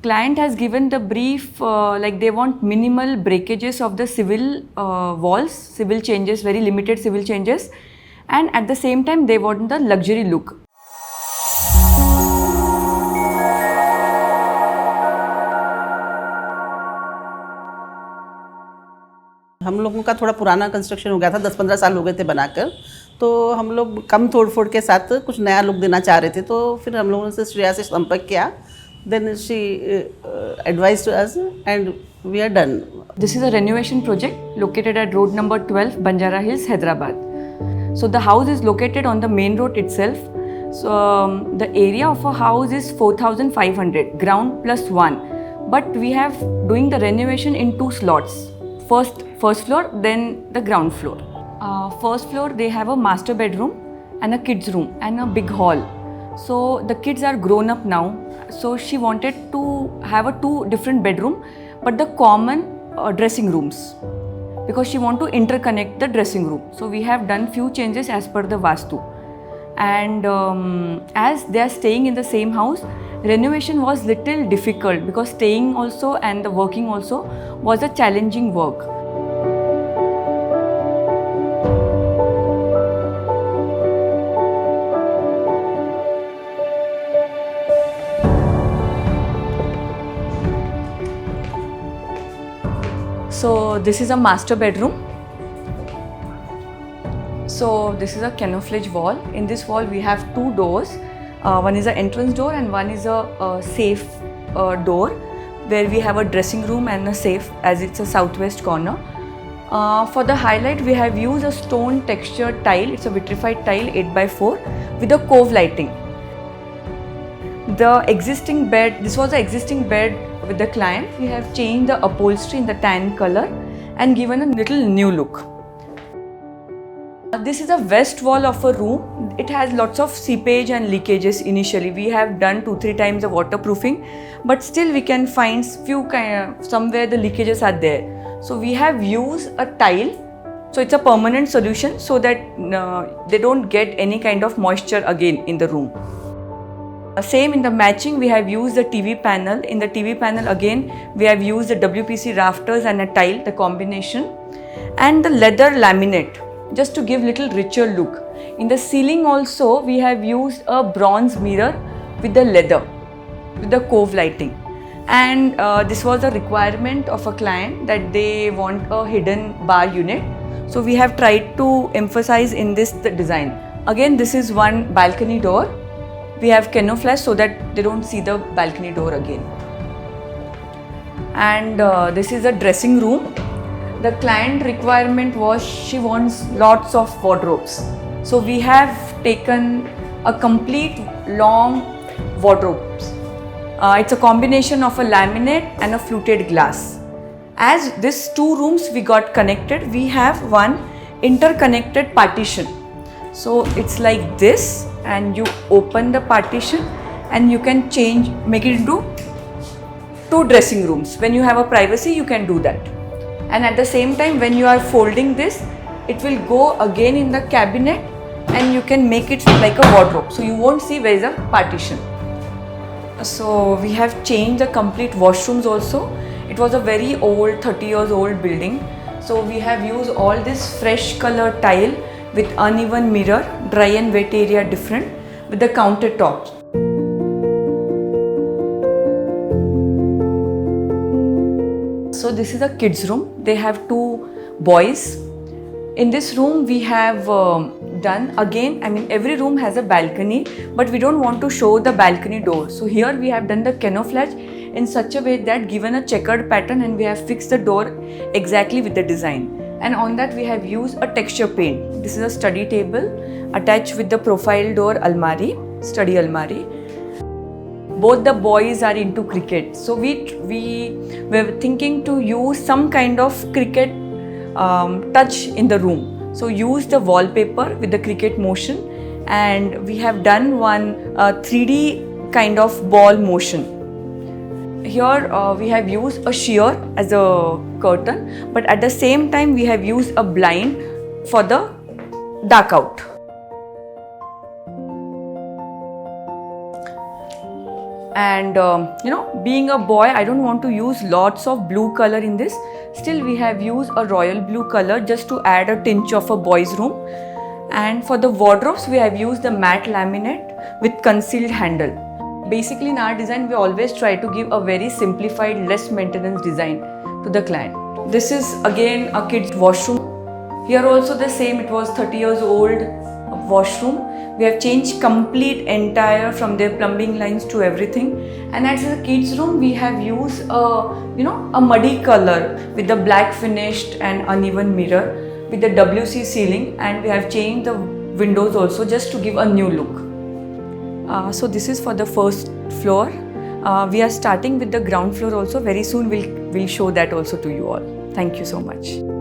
client has given the brief like they want minimal breakages of the civil walls, civil changes, very limited civil changes, and at the same time they want the luxury look. हम लोगों का थोड़ा पुराना construction हो गया था, 10-15 साल हो गए थे बनाकर, तो हम लोग कम तोड़ फोड़ के साथ कुछ नया लुक देना चाह रहे थे। तो फिर हम लोगों ने श्रेया से संपर्क किया, then she advised us and we are done. This is a renovation project located at road number 12, Banjara Hills, Hyderabad. So the house is located on the main road itself. So the area of a house is 4,500, ground plus 1. But we have doing the renovation in 2 slots. First floor, then the ground floor. First floor, they have a master bedroom and a kids room and a big hall. So the kids are grown up now. So she wanted to have a 2 different bedroom, but the common dressing rooms, because she want to interconnect the dressing room. So we have done few changes as per the Vastu. And as they are staying in the same house, renovation was little difficult because staying also and the working also was a challenging work. So this is a master bedroom. So this is a camouflage wall. In this wall we have 2 doors. One is an entrance door and one is a safe door, where we have a dressing room and a safe, as it's a southwest corner. For the highlight, we have used a stone textured tile. It's a vitrified tile 8x4 with a cove lighting. The existing bed, this was the existing bed with the client. We have changed the upholstery in the tan color and given a little new look. This is a west wall of a room. It has lots of seepage and leakages initially. We have done 2-3 times the waterproofing, but still we can find few somewhere the leakages are there. So we have used a tile. So it's a permanent solution so that they don't get any kind of moisture again in the room. Same in the matching, we have used the TV panel. In the TV panel again, we have used the WPC rafters and a tile, the combination, and the leather laminate, just to give little richer look. In the ceiling also, we have used a bronze mirror with the leather, with the cove lighting. And this was a requirement of a client that they want a hidden bar unit. So we have tried to emphasize in this the design. Again, this is one balcony door. We have camouflage so that they don't see the balcony door again. And this is a dressing room. The client requirement was she wants lots of wardrobes. So we have taken a complete long wardrobes. It's a combination of a laminate and a fluted glass. As these 2 rooms we got connected, we have one interconnected partition. So it's like this, and you open the partition and you can make it into 2 dressing rooms. When you have a privacy, you can do that. And at the same time, when you are folding this, it will go again in the cabinet and you can make it like a wardrobe. So you won't see where is a partition. So we have changed the complete washrooms also. It was a very old, 30 years old building. So we have used all this fresh color tile with uneven mirror, dry and wet area different, with the countertops. So this is a kids room. They have 2 boys. In this room we have done again, every room has a balcony, but we don't want to show the balcony door. So here we have done the camouflage in such a way that given a checkered pattern, and we have fixed the door exactly with the design. And on that we have used a texture paint. This is a study table attached with the profile door almari, study almari. Both the boys are into cricket, so we were thinking to use some kind of cricket touch in the room. So use the wallpaper with the cricket motion, and we have done one 3D kind of ball motion. Here we have used a sheer as a curtain, but at the same time we have used a blind for the dark out. And being a boy, I don't want to use lots of blue color in this. Still, we have used a royal blue color just to add a tinge of a boy's room. And for the wardrobes, we have used the matte laminate with concealed handle. Basically, in our design, we always try to give a very simplified, less maintenance design to the client. This is again a kid's washroom. Here also the same, it was 30 years old washroom. We have changed complete entire from their plumbing lines to everything. And as a kids room, we have used a muddy color with the black finished and uneven mirror with the WC ceiling, and we have changed the windows also just to give a new look. So this is for the first floor. We are starting with the ground floor also. Very soon we'll show that also to you all. Thank you so much.